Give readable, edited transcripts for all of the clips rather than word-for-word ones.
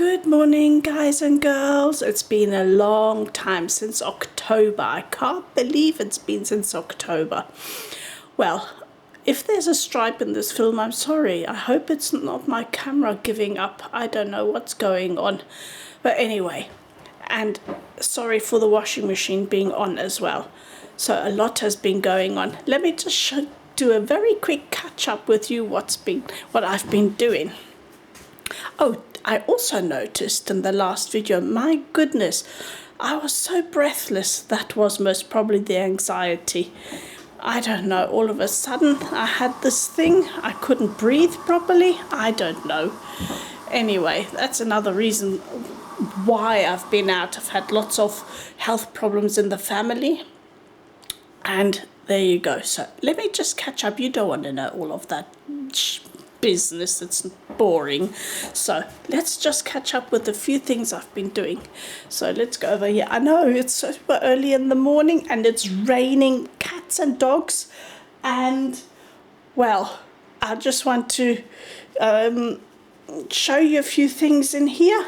Good morning, guys and girls. It's been a long time since October. I can't believe it's been since October. Well, if there's a stripe in this film, I'm sorry. I hope it's not my camera giving up. I don't know what's going on. But anyway, and sorry for the washing machine being on as well. So a lot has been going on. Let me just do a very quick catch up with you what I've been doing. Oh, I also noticed in the last video, my goodness, I was so breathless. That was most probably the anxiety. I don't know, all of a sudden I had this thing, I couldn't breathe properly, I don't know. Anyway, that's another reason why I've been out. I've had lots of health problems in the family. And there you go. So let me just catch up. You don't want to know all of that business, it's boring. So let's just catch up with a few things I've been doing. So let's go over here. I know it's super early in the morning and it's raining cats and dogs, and well, I just want to show you a few things in here,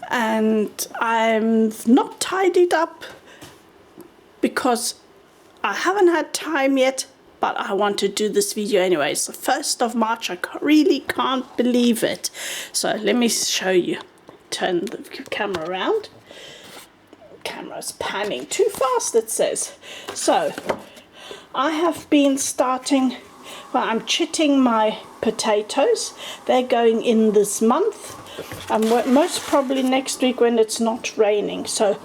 and I'm not tidied up because I haven't had time yet, but I want to do this video anyway. It's the 1st of March. I really can't believe it. So let me show you. Turn the camera around. Camera's panning too fast, it says. So I have been starting, well, I'm chitting my potatoes. They're going in this month, and most probably next week when it's not raining. So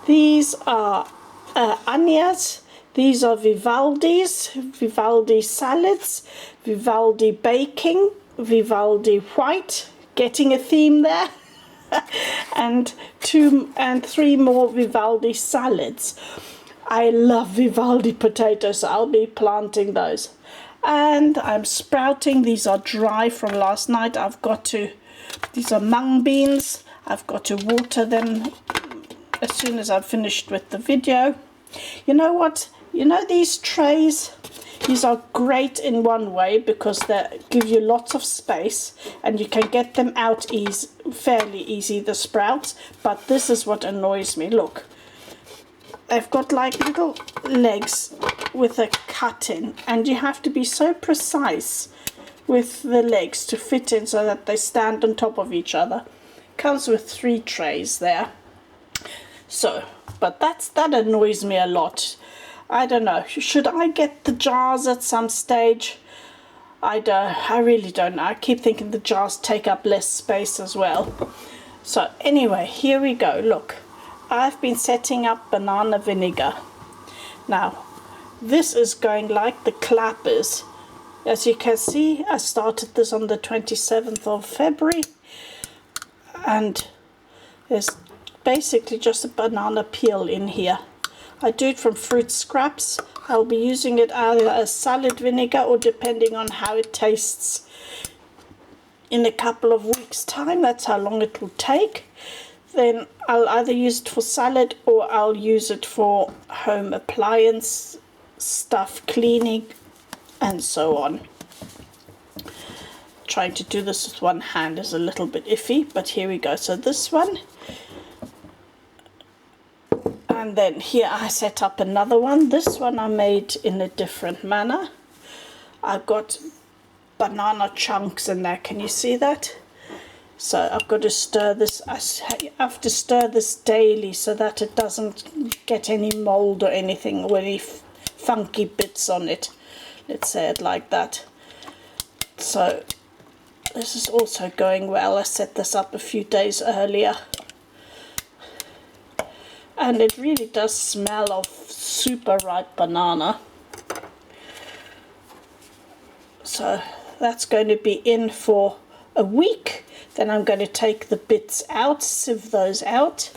these are onions. These are Vivaldi salads, Vivaldi baking, Vivaldi white, getting a theme there, and 2 and 3 more Vivaldi salads. I love Vivaldi potatoes, so I'll be planting those. And I'm sprouting. These are dry from last night. These are mung beans. I've got to water them as soon as I've finished with the video. You know what? You know these trays? These are great in one way because they give you lots of space and you can get them out fairly easy, the sprouts. But this is what annoys me. Look, they've got like little legs with a cut in, and you have to be so precise with the legs to fit in so that they stand on top of each other. Comes with 3 trays there. So, but that annoys me a lot. I don't know. Should I get the jars at some stage? I really don't know. I keep thinking the jars take up less space as well. So anyway, here we go. Look, I've been setting up banana vinegar. Now, this is going like the clappers. As you can see, I started this on the 27th of February. And there's basically just a banana peel in here. I do it from fruit scraps. I'll be using it either as salad vinegar or depending on how it tastes in a couple of weeks' time. That's how long it will take. Then I'll either use it for salad or I'll use it for home appliance stuff, cleaning and so on. Trying to do this with one hand is a little bit iffy, but here we go. So this one. And then here I set up another one. This one I made in a different manner. I've got banana chunks in there. Can you see that? So I've got to stir this. I have to stir this daily so that it doesn't get any mold or anything or any funky bits on it. Let's say it like that. So this is also going well. I set this up a few days earlier. And it really does smell of super ripe banana. So that's going to be in for a week. Then I'm going to take the bits out, sieve those out.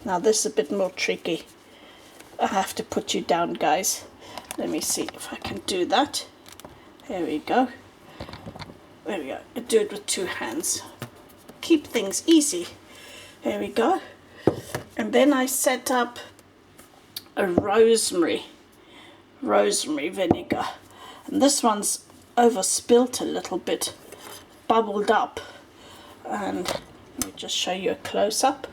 Now this is a bit more tricky. I have to put you down, guys. Let me see if I can do that. There we go. There we go. I do it with 2 hands. Keep things easy. There we go. And then I set up a rosemary vinegar. And this one's overspilt a little bit, bubbled up. And let me just show you a close-up.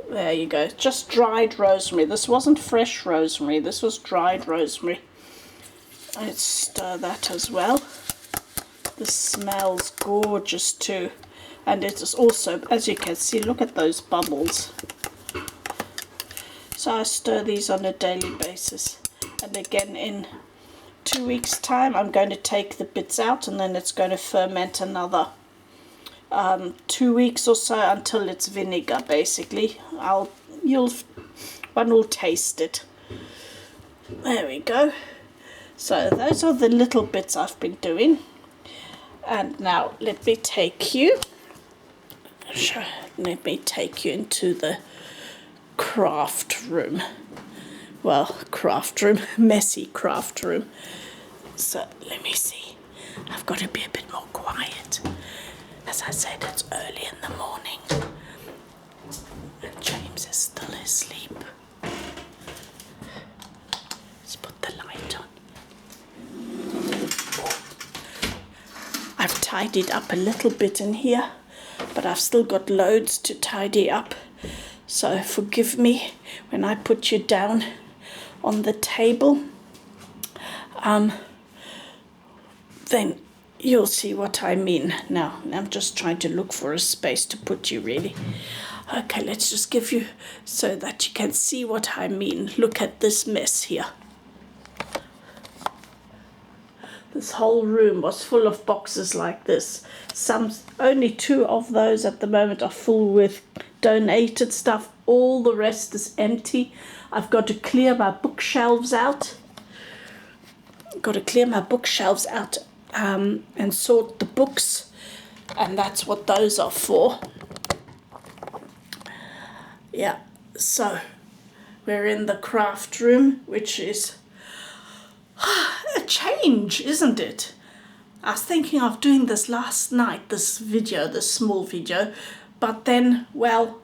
There you go, just dried rosemary. This wasn't fresh rosemary, this was dried rosemary. Let's stir that as well. This smells gorgeous too. And it is also, as you can see, look at those bubbles. So I stir these on a daily basis. And again, in 2 weeks' time, I'm going to take the bits out, and then it's going to ferment another 2 weeks or so until it's vinegar. Basically, one will taste it. There we go. So those are the little bits I've been doing. And now let me take you into the craft room. Well, craft room, messy craft room. So let me see. I've got to be a bit more quiet. As I said, it's early in the morning. And James is still asleep. Let's put the light on. I've tidied up a little bit in here, but I've still got loads to tidy up. So forgive me when I put you down on the table. Then you'll see what I mean. Now, I'm just trying to look for a space to put you, really. Okay, let's just give you so that you can see what I mean. Look at this mess here. This whole room was full of boxes like this. Only 2 of those at the moment are full with donated stuff. All the rest is empty. I've got to clear my bookshelves out. And sort the books, and that's what those are for. Yeah, so we're in the craft room, which is a change, isn't it? I was thinking of doing this last night, this small video, but then, well,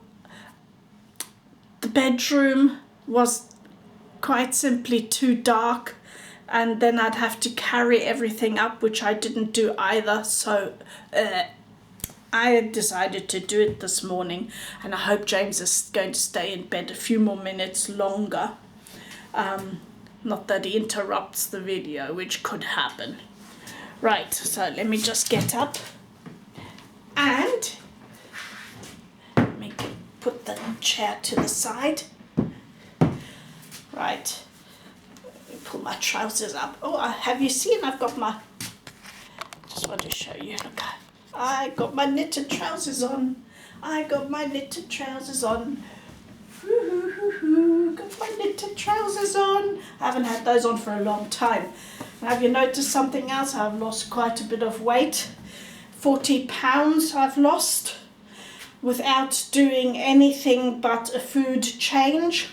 the bedroom was quite simply too dark, and then I'd have to carry everything up, which I didn't do either. So I decided to do it this morning, and I hope James is going to stay in bed a few more minutes longer. Not that he interrupts the video, which could happen. Right, so let me just get up and let me put the chair to the side. Right. Pull my trousers up. Oh, have you seen? I've got my... Just want to show you. Look, I got my knitted trousers on. Got my knitted trousers on. Got my knitted trousers on. I haven't had those on for a long time. And have you noticed something else? I've lost quite a bit of weight. 40 pounds I've lost without doing anything but a food change.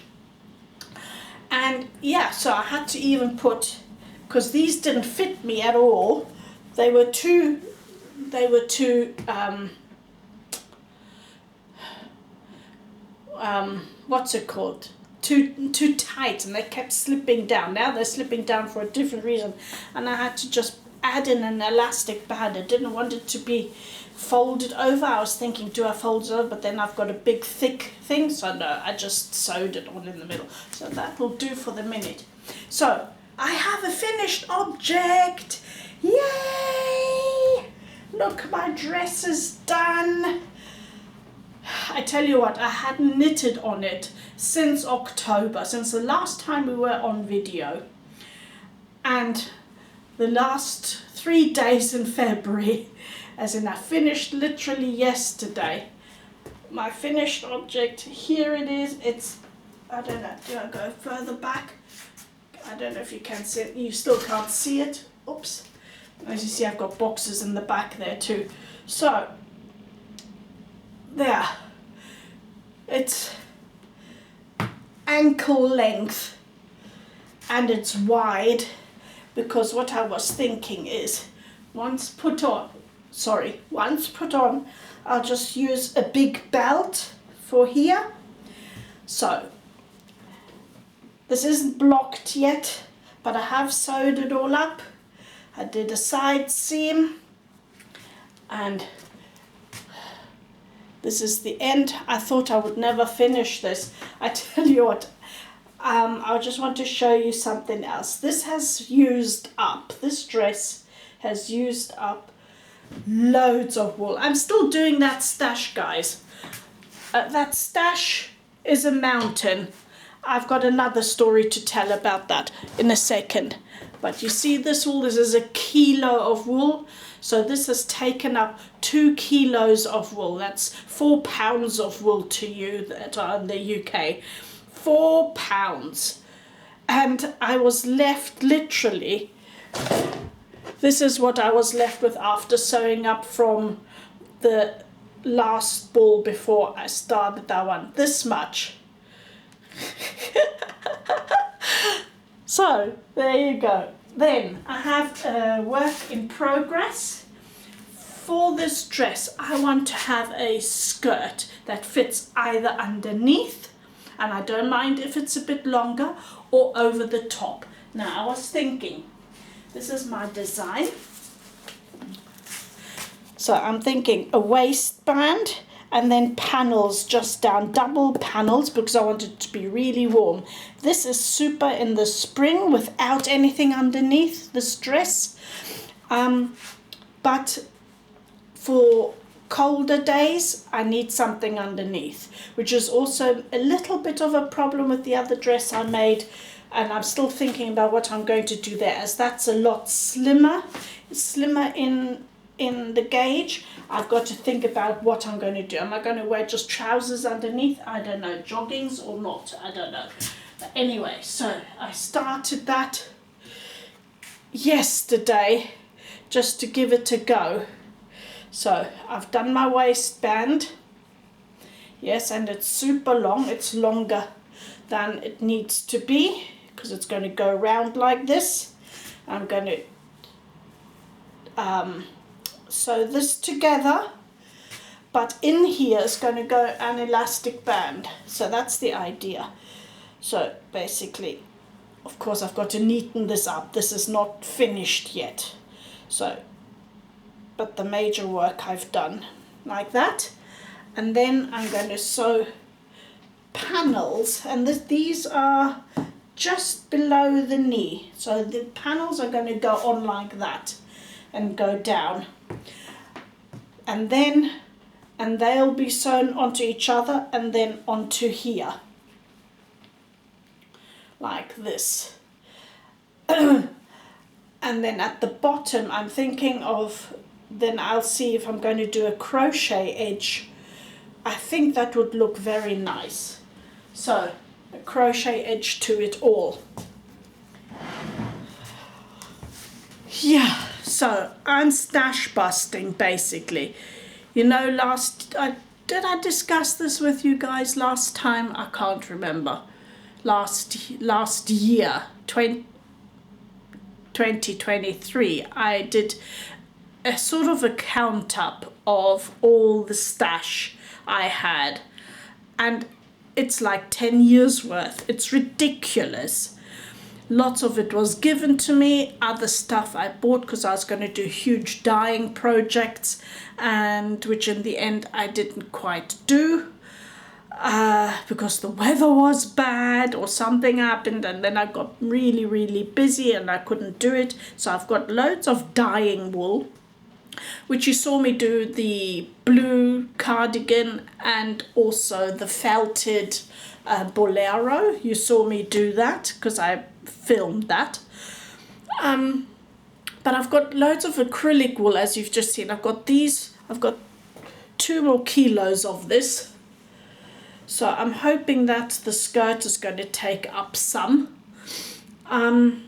And yeah, so I had to even put, because these didn't fit me at all. They were too what's it called? Too tight, and they kept slipping down. Now they're slipping down for a different reason, and I had to just add in an elastic band. I didn't want it to be folded over. I was thinking, do I fold it over? But then I've got a big thick thing, so no, I just sewed it on in the middle. So that will do for the minute. So I have a finished object. Yay! Look, my dress is done. I tell you what, I hadn't knitted on it since October, since the last time we were on video. And the last 3 days in February, as in I finished literally yesterday. My finished object, here it is. It's, I don't know, do I go further back? I don't know if you can see it. You still can't see it. Oops. As you see, I've got boxes in the back there too. So, there. It's ankle length and it's wide, because what I was thinking is once put on, I'll just use a big belt for here. So this isn't blocked yet, but I have sewed it all up. I did a side seam, And this is the end. I thought I would never finish this. I tell you what, I just want to show you something else. This has used up, this dress has used up loads of wool. I'm still doing that stash, guys. That stash is a mountain. I've got another story to tell about that in a second. But you see this wool, this is 1 kilo of wool. So this has taken up 2 kilos of wool. That's 4 pounds of wool to you that are in the UK. 4 pounds. And I was left literally, this is what I was left with after sewing up from the last ball before I started that one. This much. So there you go. Then I have a work in progress. For this dress, I want to have a skirt that fits either underneath, and I don't mind if it's a bit longer, or over the top. Now I was thinking, this is my design. So I'm thinking a waistband and then panels just down, double panels, because I want it to be really warm. This is super in the spring without anything underneath this dress. But for colder days, I need something underneath, which is also a little bit of a problem with the other dress I made. And I'm still thinking about what I'm going to do there, as that's a lot slimmer in the gauge. I've got to think about what I'm going to do. Am I going to wear just trousers underneath? I don't know. Joggings or not? I don't know. But anyway, so I started that yesterday just to give it a go. So I've done my waistband. Yes, and it's super long. It's longer than it needs to be because it's going to go round like this. I'm going to sew this together, but in here is going to go an elastic band. So that's the idea. So basically, of course, I've got to neaten this up. This is not finished yet. So, but the major work I've done like that. And then I'm going to sew panels, and these are just below the knee. So the panels are going to go on like that and go down. And they'll be sewn onto each other and then onto here. Like this. And then at the bottom, I'm thinking of, then I'll see if I'm going to do a crochet edge. I think that would look very nice. So, a crochet edge to it all. Yeah, so I'm stash busting basically. You know, did I discuss this with you guys last time? I can't remember. Last year, 2023, I did a sort of a count up of all the stash I had, and it's like 10 years worth. It's ridiculous. Lots of it was given to me, other stuff I bought because I was going to do huge dyeing projects, and which in the end I didn't quite do because the weather was bad or something happened, and then I got really busy and I couldn't do it. So I've got loads of dyeing wool, which you saw me do the blue cardigan and also the felted bolero. You saw me do that because I filmed that. But I've got loads of acrylic wool, as you've just seen. I've got 2 more kilos of this. So I'm hoping that the skirt is going to take up some. And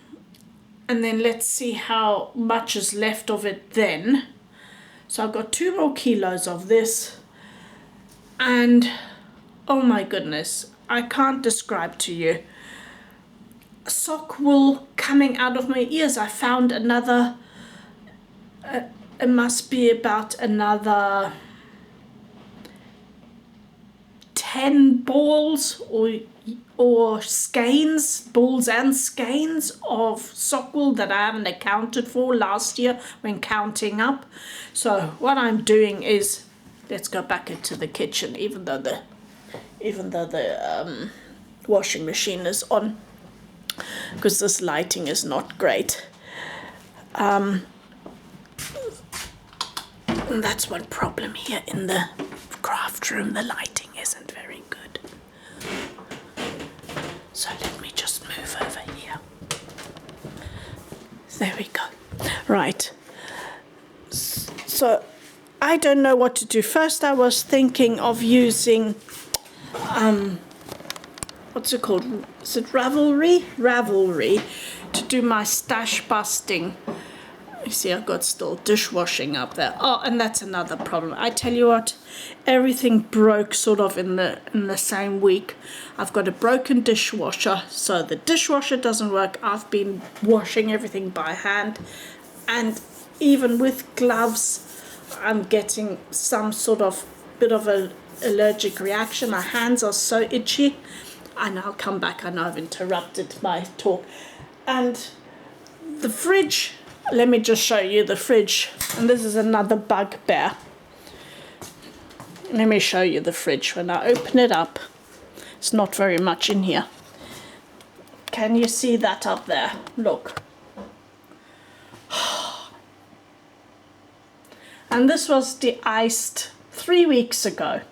then let's see how much is left of it then. So I've got 2 more kilos of this, and oh my goodness, I can't describe to you. Sock wool coming out of my ears. I found another, it must be about another 10 balls or skeins, balls and skeins of sock wool that I haven't accounted for last year when counting up. So what I'm doing is, let's go back into the kitchen, even though the washing machine is on, because this lighting is not great. And that's one problem here in the craft room, the lighting isn't very good. So let me just move over here. There we go. Right. So I don't know what to do. First I was thinking of using, what's it called? Is it Ravelry? Ravelry, to do my stash busting. You see, I've got still dishwashing up there. Oh, and that's another problem. I tell you what, everything broke sort of in the same week. I've got a broken dishwasher, so the dishwasher doesn't work. I've been washing everything by hand, and even with gloves, I'm getting some sort of bit of an allergic reaction. My hands are so itchy. And I'll come back. I know I've interrupted my talk. And the fridge, let me just show you the fridge. And this is another bugbear. Let me show you the fridge. When I open it up, it's not very much in here. Can you see that up there? Look. And this was de-iced 3 weeks ago.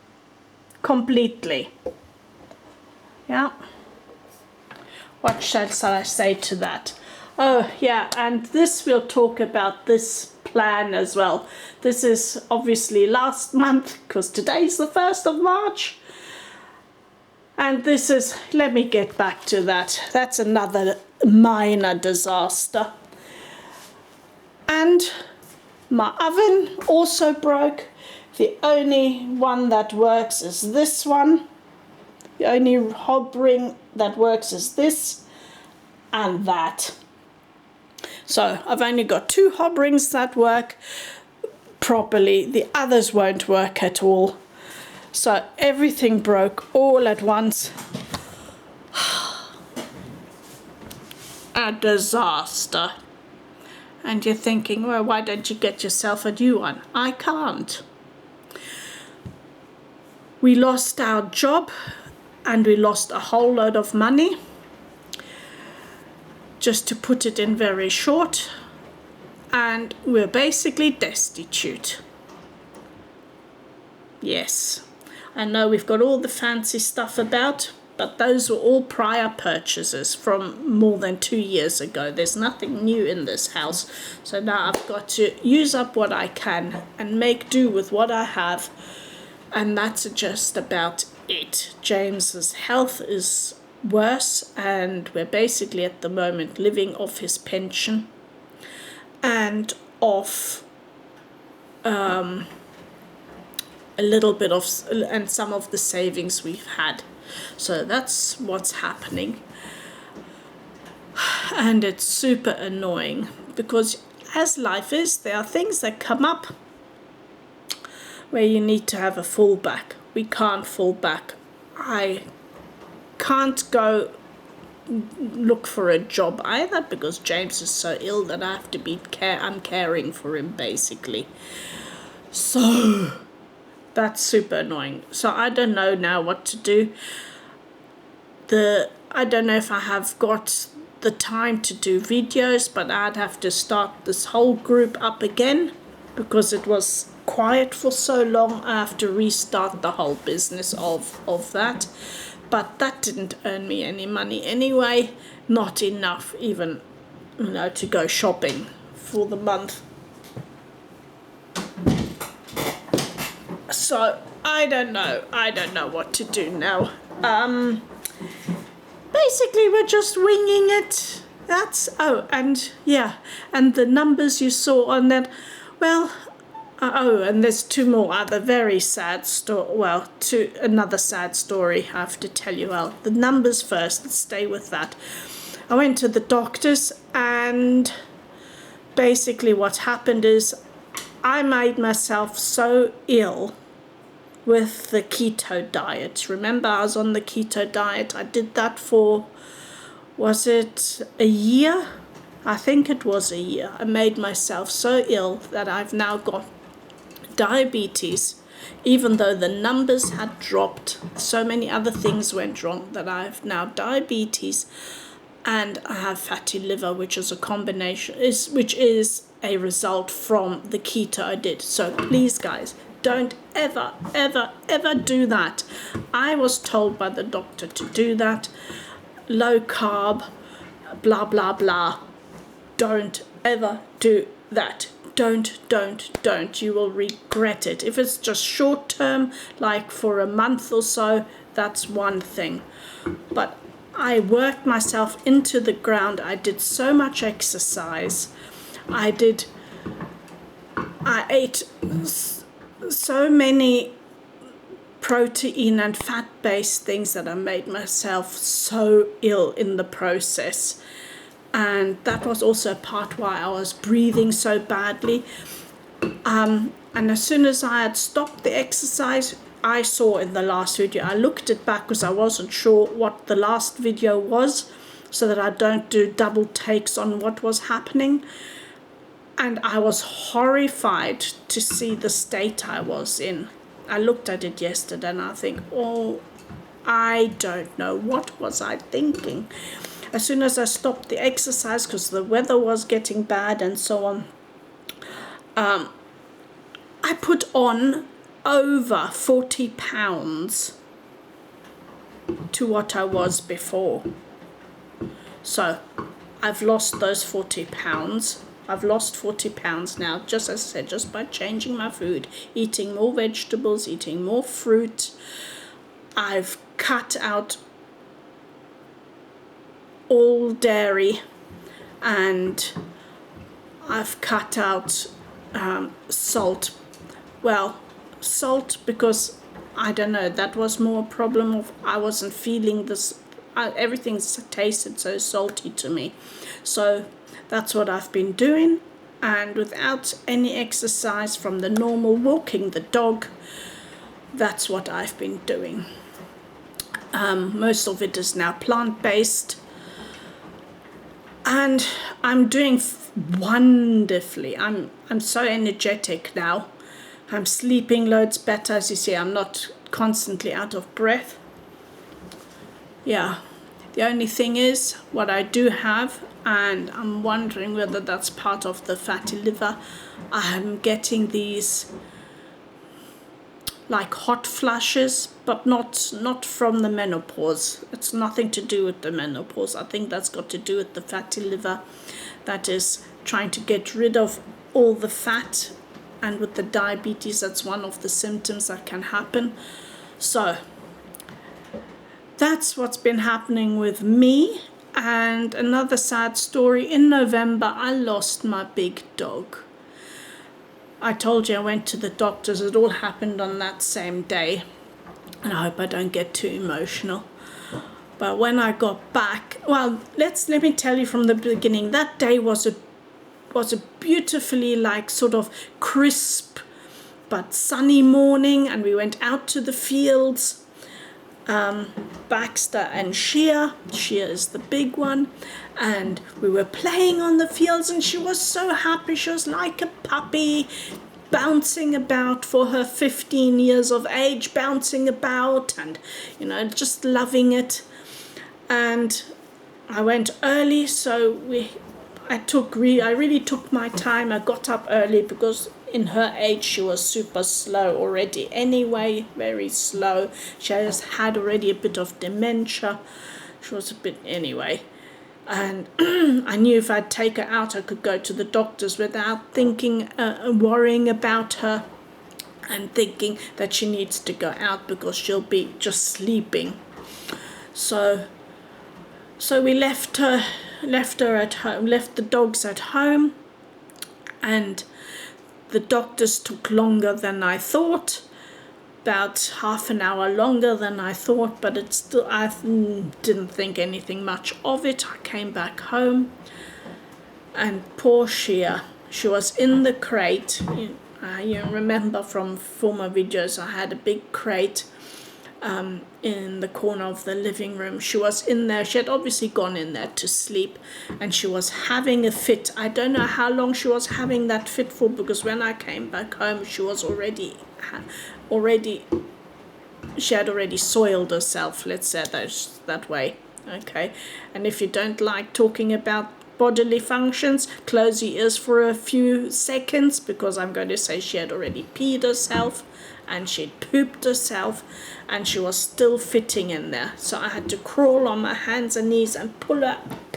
Completely. Yeah. What shall I say to that? Oh, yeah, and this we'll talk about this plan as well. This is obviously last month, because today's the 1st of March. And this is, let me get back to that. That's another minor disaster. And my oven also broke. The only one that works is this one. The only hob ring that works is this and that. So I've only got 2 hob rings that work properly. The others won't work at all. So everything broke all at once. A disaster. And you're thinking, well, why don't you get yourself a new one? I can't. We lost our job. And we lost a whole load of money. Just to put it in very short. And we're basically destitute. Yes. I know we've got all the fancy stuff about, but those were all prior purchases from more than 2 years ago. There's nothing new in this house. So now I've got to use up what I can and make do with what I have. And that's just about it. James's health is worse, and we're basically at the moment living off his pension and off a little bit of, and some of the savings we've had. So that's what's happening. And it's super annoying because, as life is, there are things that come up where you need to have a fallback. We can't fall back. I can't go look for a job either because James is so ill that I have to be I'm caring for him basically. So that's super annoying. So I don't know now what to do. I don't know if I have got the time to do videos, but I'd have to start this whole group up again because it was quiet for so long. I have to restart the whole business of that. But that didn't earn me any money anyway, not enough even, to go shopping for the month. So I don't know what to do now. Basically we're just winging it. And the numbers you saw on that, well, and there's 2 more other very sad another sad story I have to tell you. Well, the numbers first, let's stay with that. I went to the doctors, and basically what happened is I made myself so ill with the keto diet. Remember, I was on the keto diet. I did that for, was it a year? I think it was a year. I made myself so ill that I've now got diabetes, even though the numbers had dropped. So many other things went wrong that I have now diabetes, and I have fatty liver, which is a combination, which is a result from the keto I did. So please, guys, don't ever, ever, ever do that. I was told by the doctor to do that. Low carb, blah, blah, blah. Don't ever do that. Don't. You will regret it. If it's just short term, like for a month or so, that's one thing. But I worked myself into the ground. I did so much exercise. I ate so many protein and fat-based things that I made myself so ill in the process. And that was also part why I was breathing so badly. And as soon as I had stopped the exercise, I saw in the last video, I looked it back because I wasn't sure what the last video was, so that I don't do double takes on what was happening. And I was horrified to see the state I was in. I looked at it yesterday and I think, oh, I don't know, what was I thinking? As soon as I stopped the exercise, because the weather was getting bad and so on, I put on over 40 pounds to what I was before. So I've lost those 40 pounds. I've lost 40 pounds now, just as I said, just by changing my food, eating more vegetables, eating more fruit. I've cut out all dairy, and I've cut out salt. Well, salt, because I don't know, that was more a problem of I wasn't feeling this. Everything tasted so salty to me. So that's what I've been doing, and without any exercise from the normal walking the dog, that's what I've been doing. Most of it is now plant-based, and I'm doing wonderfully. I'm so energetic now. I'm sleeping loads better. As you see, I'm not constantly out of breath. Yeah, the only thing is what I do have, and I'm wondering whether that's part of the fatty liver. I'm getting these like hot flashes, but not from the menopause. It's nothing to do with the menopause. I think that's got to do with the fatty liver, that is trying to get rid of all the fat, and with the diabetes, that's one of the symptoms that can happen. So that's what's been happening with me. And another sad story, in November I lost my big dog. I told you I went to the doctors. It all happened on that same day, and I hope I don't get too emotional. But when I got back, well, let me tell you from the beginning. That day was a beautifully, like, sort of crisp but sunny morning, and we went out to the fields. Baxter and Shea is the big one, and we were playing on the fields, and she was so happy. She was like a puppy, bouncing about for her 15 years of age, bouncing about and, you know, just loving it. And I went early, so I really took my time. I got up early because in her age she was super slow already anyway, very slow. She has had already a bit of dementia. She was a bit anyway. And I knew if I'd take her out I could go to the doctors without thinking, worrying about her and thinking that she needs to go out because she'll be just sleeping. So we left her at home, left the dogs at home, and the doctors took longer than I thought, about half an hour longer than I thought, but it still, I didn't think anything much of it. I came back home, and poor Shea, she was in the crate. You remember from former videos, I had a big crate in the corner of the living room. She was in there. She had obviously gone in there to sleep, and she was having a fit. I don't know how long she was having that fit for, because when I came back home, she was already she had already soiled herself, let's say that way. Okay, and if you don't like talking about bodily functions, close your ears for a few seconds, because I'm going to say she had already peed herself and she'd pooped herself, and she was still fitting in there. So I had to crawl on my hands and knees and pull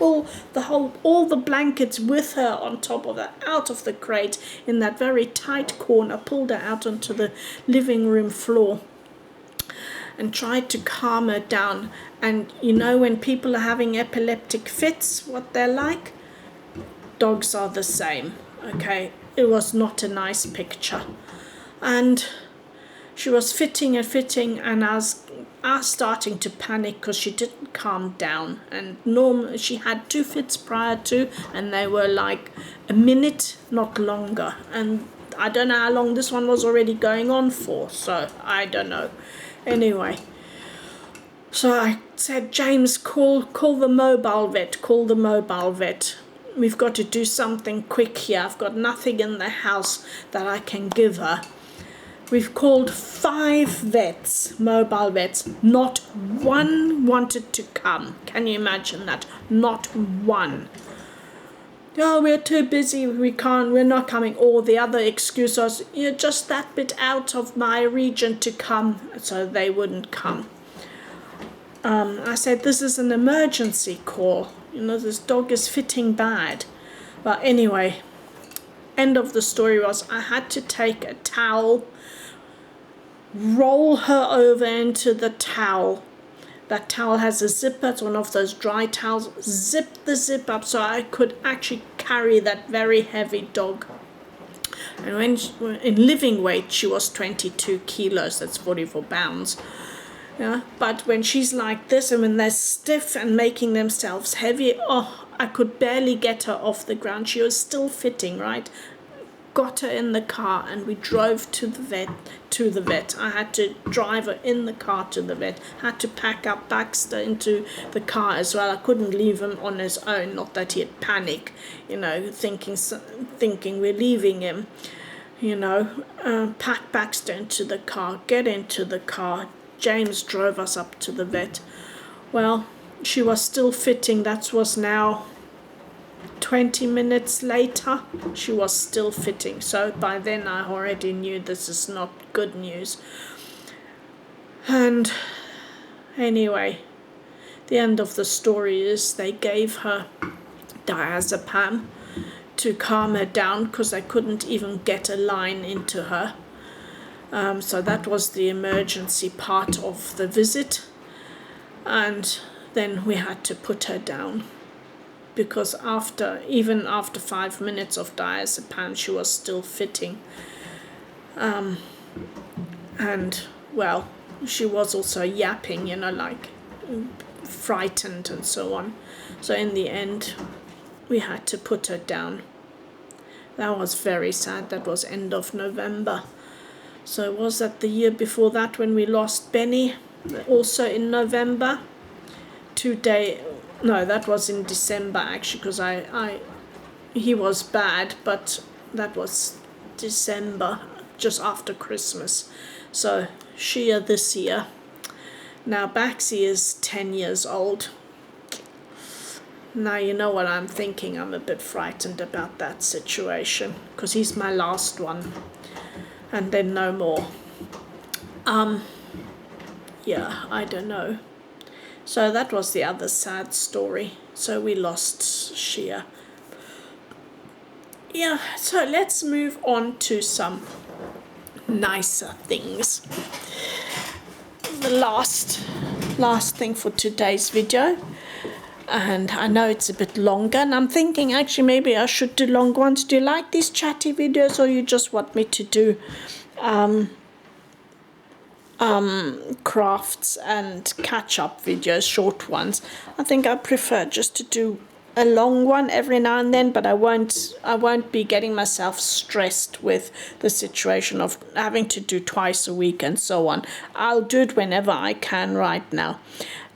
all the blankets with her on top of her out of the crate in that very tight corner, pulled her out onto the living room floor and tried to calm her down. And you know, when people are having epileptic fits, what they're like? Dogs are the same. Okay, it was not a nice picture. And she was fitting, and I was starting to panic because she didn't calm down. And normally she had 2 fits prior to, and they were like a minute, not longer. And I don't know how long this one was already going on for, so I don't know. Anyway, so I said, James, call the mobile vet. We've got to do something quick here. I've got nothing in the house that I can give her. We've called 5 vets, mobile vets. Not one wanted to come. Can you imagine that? Not one. Oh, we're too busy, we're not coming. Or the other excuse was, you're just that bit out of my region to come, so they wouldn't come. I said, this is an emergency call. You know, this dog is fitting bad. But anyway, end of the story was I had to take a towel, roll her over into the towel. That towel has a zipper, it's one of those dry towels. Zip the zip up so I could actually carry that very heavy dog. And in living weight, she was 22 kilos, that's 44 pounds. Yeah, but when she's like this and when they're stiff and making themselves heavy, oh, I could barely get her off the ground. She was still fitting, right? Got her in the car and we drove to the vet. I had to drive her in the car to the vet. Had to pack up Baxter into the car as well. I couldn't leave him on his own, not that he'd panic, you know, thinking we're leaving him, you know. Pack Baxter into the car, get into the car. James drove us up to the vet. Well, she was still fitting. That was now 20 minutes later. She was still fitting. So by then I already knew this is not good news. And anyway, the end of the story is they gave her diazepam to calm her down because they couldn't even get a line into her. So that was the emergency part of the visit, and then we had to put her down because even after 5 minutes of diazepam she was still fitting, and well, she was also yapping, you know, like frightened and so on. So in the end we had to put her down. That was very sad. That was end of November. So was that the year before that when we lost Benny, also in November? No, that was in December actually, because he was bad, but that was December, just after Christmas. So Shia this year. Now Baxi is 10 years old. Now you know what I'm thinking. I'm a bit frightened about that situation because he's my last one. And then no more. Yeah, I don't know. So that was the other sad story. So we lost Shia. Yeah, so let's move on to some nicer things. The last thing for today's video. And I know it's a bit longer, and I'm thinking actually maybe I should do long ones. Do you like these chatty videos, or you just want me to do crafts and catch-up videos, short ones? I think I prefer just to do a long one every now and then, but I won't be getting myself stressed with the situation of having to do twice a week and so on. I'll do it whenever I can right now.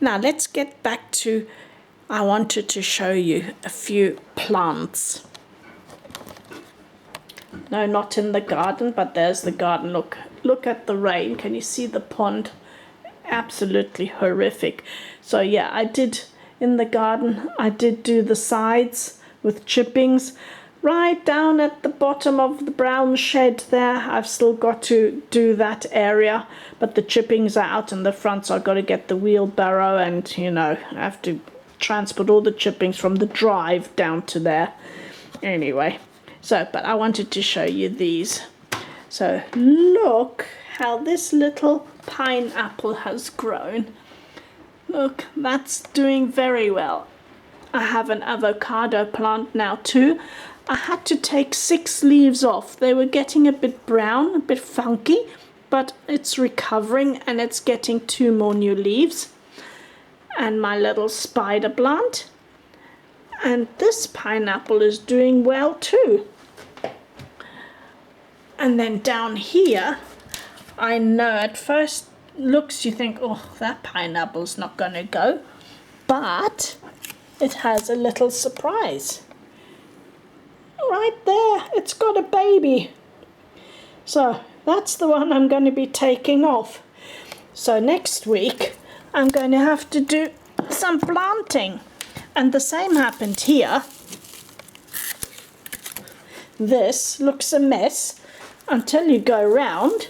Now let's get back to, I wanted to show you a few plants. No, not in the garden, but there's the garden. Look at the rain. Can you see the pond? Absolutely horrific. So yeah, I did in the garden, I did do the sides with chippings. Right down at the bottom of the brown shed there, I've still got to do that area, but the chippings are out in the front, so I've got to get the wheelbarrow and, you know, I have to transport all the chippings from the drive down to there. Anyway, so, but I wanted to show you these. So look how this little pineapple has grown. Look, that's doing very well. I have an avocado plant now too. I had to take 6 leaves off. They were getting a bit brown, a bit funky, but it's recovering and it's getting 2 more new leaves. And my little spider plant. And this pineapple is doing well too. And then down here, I know at first looks you think, oh, that pineapple's not going to go. But it has a little surprise. Right there, it's got a baby. So that's the one I'm going to be taking off. So next week, I'm going to have to do some planting. And the same happened here. This looks a mess until you go round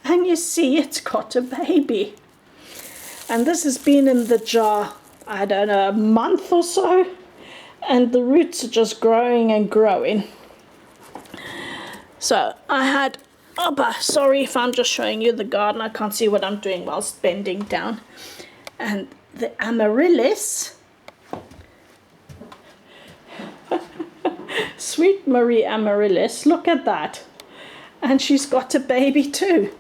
and you see it's got a baby. And this has been in the jar, I don't know, a month or so. And the roots are just growing and growing. So I had, sorry if I'm just showing you the garden. I can't see what I'm doing whilst bending down. And the amaryllis, Sweet Marie amaryllis, look at that. And she's got a baby too.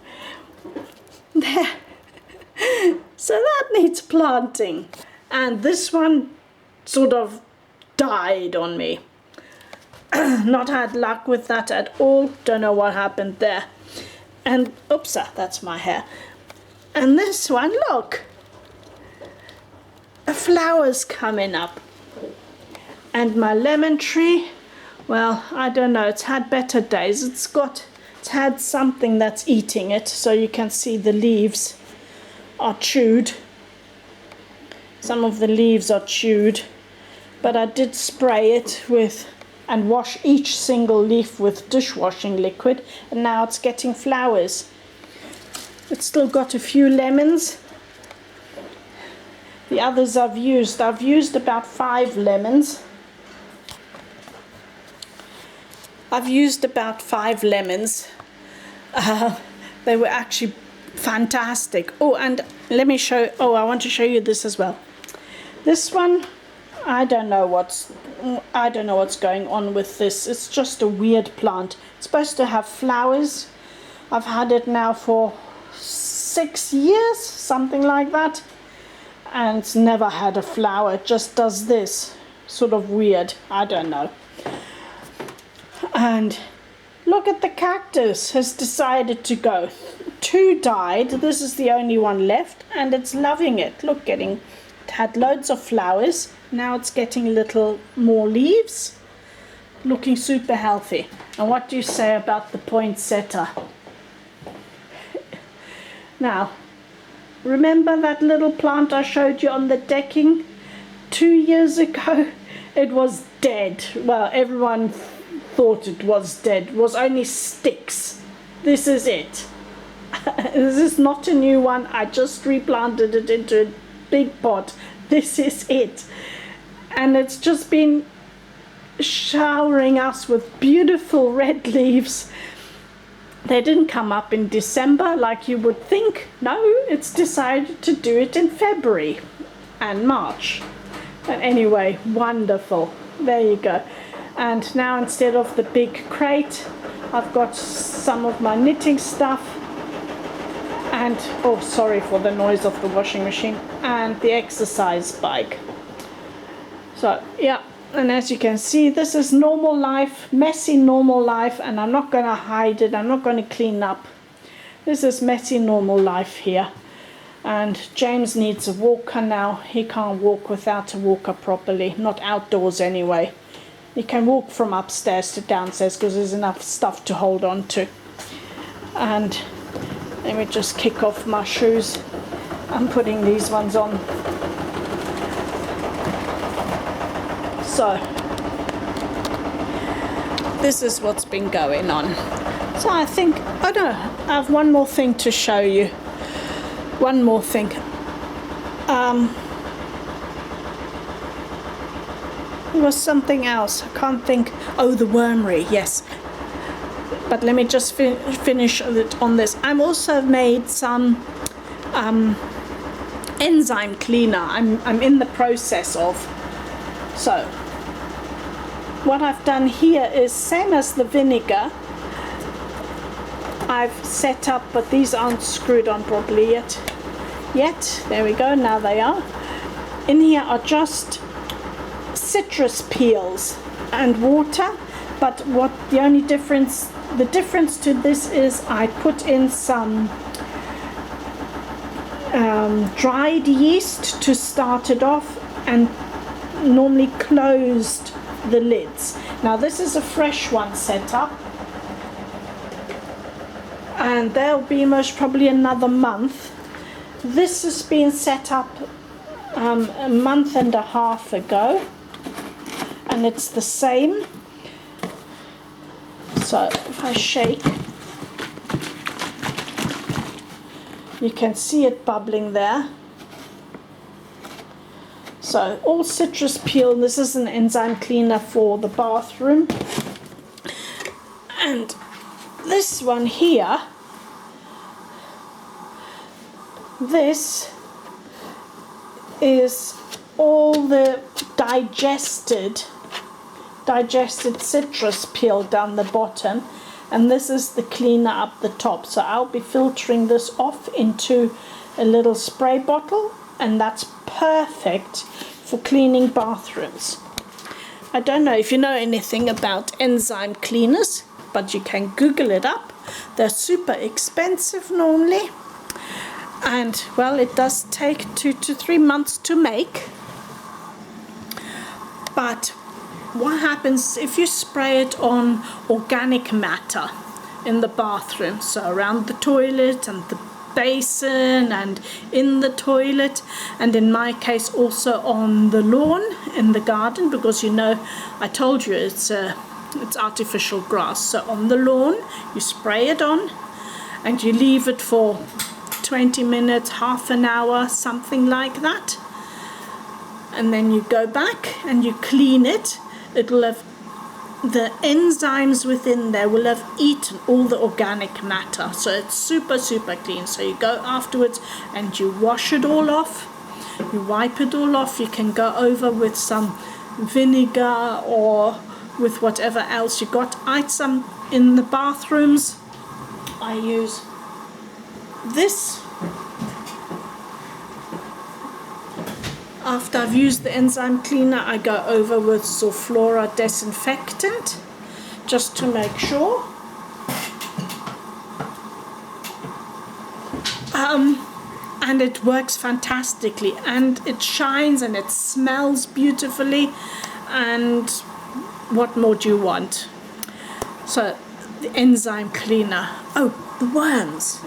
There. So that needs planting. And this one sort of died on me. Not had luck with that at all. Don't know what happened there. And oops, that's my hair. And this one, look, a flower's coming up. And my lemon tree, well, I don't know, it's had better days. It's had something that's eating it, so you can see the leaves are chewed. Some of the leaves are chewed, but I did spray it with and wash each single leaf with dishwashing liquid, and now it's getting flowers. It's still got a few lemons. The others I've used about 5 lemons. I've used about 5 lemons. They were actually fantastic. Oh, and let me show, I want to show you this as well. This one, I don't know what's going on with this. It's just a weird plant. It's supposed to have flowers. I've had it now for 6 years, something like that. And it's never had a flower. It just does this. Sort of weird. I don't know. And look at the cactus has decided to go. 2 died. This is the only one left. And it's loving it. Look, it had loads of flowers. Now it's getting a little more leaves. Looking super healthy. And what do you say about the poinsettia? Now, remember that little plant I showed you on the decking 2 years ago? It was dead. Well, everyone thought it was dead. It was only sticks. This is it. This is not a new one. I just replanted it into a big pot. This is it. And it's just been showering us with beautiful red leaves. They didn't come up in December like you would think. No, it's decided to do it in February and March. But anyway, wonderful. There you go. And now instead of the big crate, I've got some of my knitting stuff and, oh, sorry for the noise of the washing machine, and the exercise bike. So, yeah, And as you can see, this is normal life, messy normal life, and I'm not going to hide it. I'm not going to clean up. This is messy normal life here. And James needs a walker now. He can't walk without a walker properly, not outdoors anyway. He can walk from upstairs to downstairs because there's enough stuff to hold on to. And let me just kick off my shoes. I'm putting these ones on. So, this is what's been going on. So I think, I have one more thing to show you. One more thing. There was something else. I can't think. Oh, the wormery, yes. But let me just finish it on this. I'm also made some enzyme cleaner. I'm in the process of. So, what I've done here is same as the vinegar. I've set up, but these aren't screwed on properly yet. There we go, now they are. In here are just citrus peels and water, but the difference to this is I put in some dried yeast to start it off, and normally closed the lids. Now this is a fresh one set up, and there'll be most probably another month. This has been set up a month and a half ago, and it's the same. So if I shake, you can see it bubbling there. So all citrus peel. This is an enzyme cleaner for the bathroom. And this one here, this is all the digested citrus peel down the bottom, and this is the cleaner up the top. So I'll be filtering this off into a little spray bottle, and that's perfect for cleaning bathrooms. I don't know if you know anything about enzyme cleaners, but you can Google it up. They're super expensive normally, and well, it does take 2 to 3 months to make. But what happens if you spray it on organic matter in the bathroom, so around the toilet and the basin and in the toilet, and in my case also on the lawn in the garden, because you know I told you it's artificial grass. So on the lawn you spray it on and you leave it for 20 minutes, half an hour, something like that, and then you go back and you clean it. It will have, the enzymes within there will have eaten all the organic matter, so it's super clean. So you go afterwards and you wash it all off, you wipe it all off. You can go over with some vinegar or with whatever else you got. Some in the bathrooms I use this. After I've used the enzyme cleaner, I go over with Sulfura disinfectant, just to make sure. And it works fantastically, and it shines and it smells beautifully, and what more do you want? So the enzyme cleaner. Oh, the worms.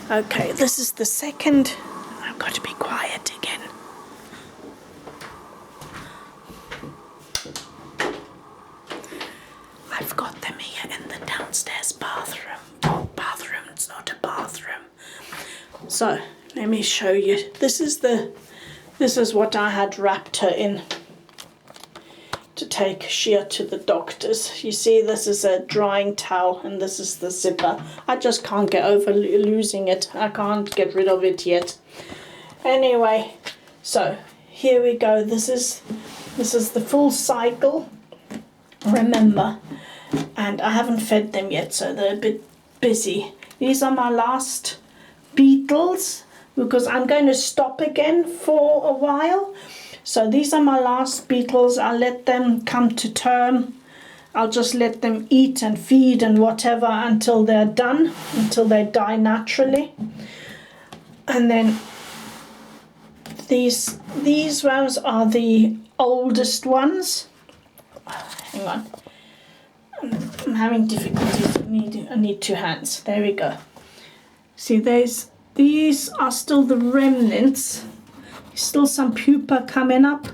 Okay, this is the second. I've got to be quiet again. I've got them here in the downstairs bathroom. Oh, bathroom, it's not a bathroom. So, let me show you. This is what I had wrapped her in to take Shia to the doctors. You see, this is a drying towel and this is the zipper. I just can't get over losing it. I can't get rid of it yet. Anyway, so here we go. This is the full cycle. Remember, and I haven't fed them yet, so they're a bit busy. These are my last beetles, because I'm going to stop again for a while So these are my last beetles. I'll let them come to term. I'll just let them eat and feed and whatever until they're done, until they die naturally. And then these worms are the oldest ones. Hang on. I'm having difficulties. I need 2 hands. There we go. See, these are still the remnants. Still some pupa coming up.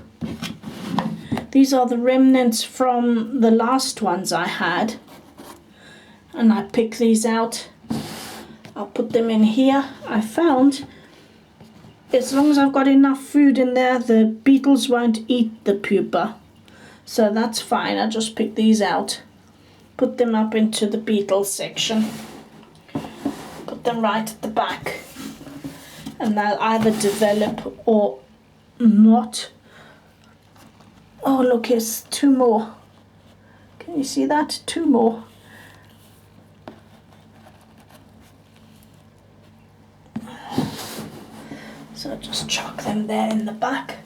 These are the remnants from the last ones I had. And I pick these out. I'll put them in here. I found as long as I've got enough food in there, the beetles won't eat the pupa. So that's fine. I just pick these out. Put them up into the beetle section. Put them right at the back. And they'll either develop or not. Oh, look, here's 2 more. Can you see that? 2 more. So just chuck them there in the back.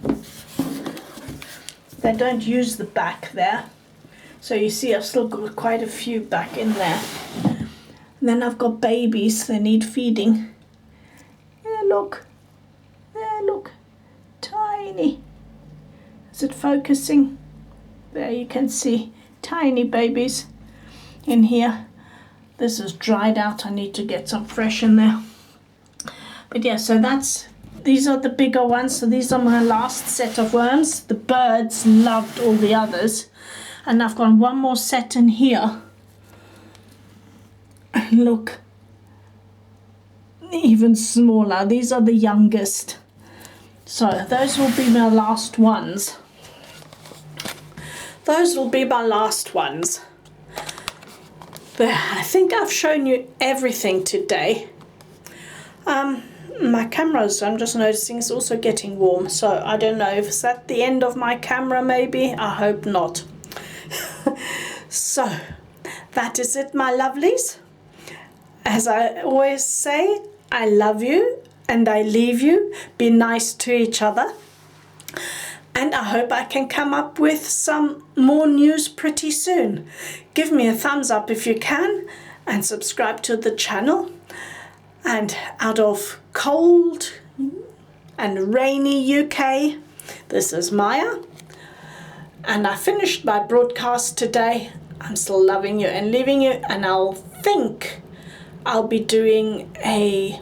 They don't use the back there. So you see I've still got quite a few back in there. And then I've got babies, they need feeding. Yeah, look. There, look. Tiny. Is it focusing? There you can see tiny babies in here. This is dried out. I need to get some fresh in there. But yeah, so these are the bigger ones. So these are my last set of worms. The birds loved all the others. And I've got 1 more set in here. And look, even smaller. These are the youngest. So those will be my last ones. Those will be my last ones. But I think I've shown you everything today. My camera's, I'm just noticing, it's also getting warm. So I don't know if it's at the end of my camera maybe. I hope not. So that is it, my lovelies. As I always say, I love you and I leave you. Be nice to each other. And I hope I can come up with some more news pretty soon. Give me a thumbs up if you can and subscribe to the channel. And out of cold and rainy UK, this is Maja. And I finished my broadcast today. I'm still loving you and leaving you. And I'll think I'll be doing a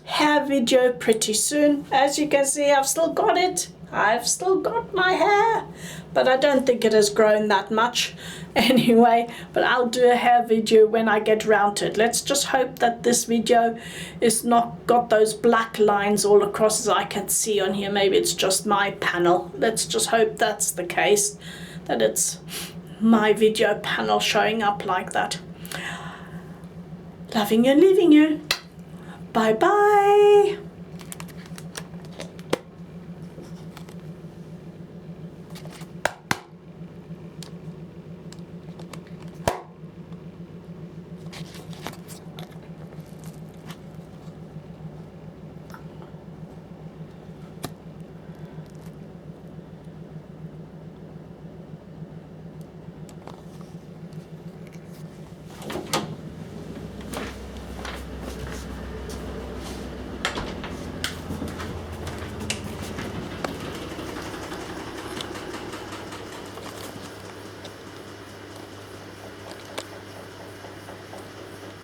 hair video pretty soon. As you can see, I've still got it. I've still got my hair, but I don't think it has grown that much anyway. But I'll do a hair video when I get round to it. Let's just hope that this video is not got those black lines all across as I can see on here. Maybe it's just my panel. Let's just hope that's the case, that it's my video panel showing up like that. Loving you and leaving you. Bye bye.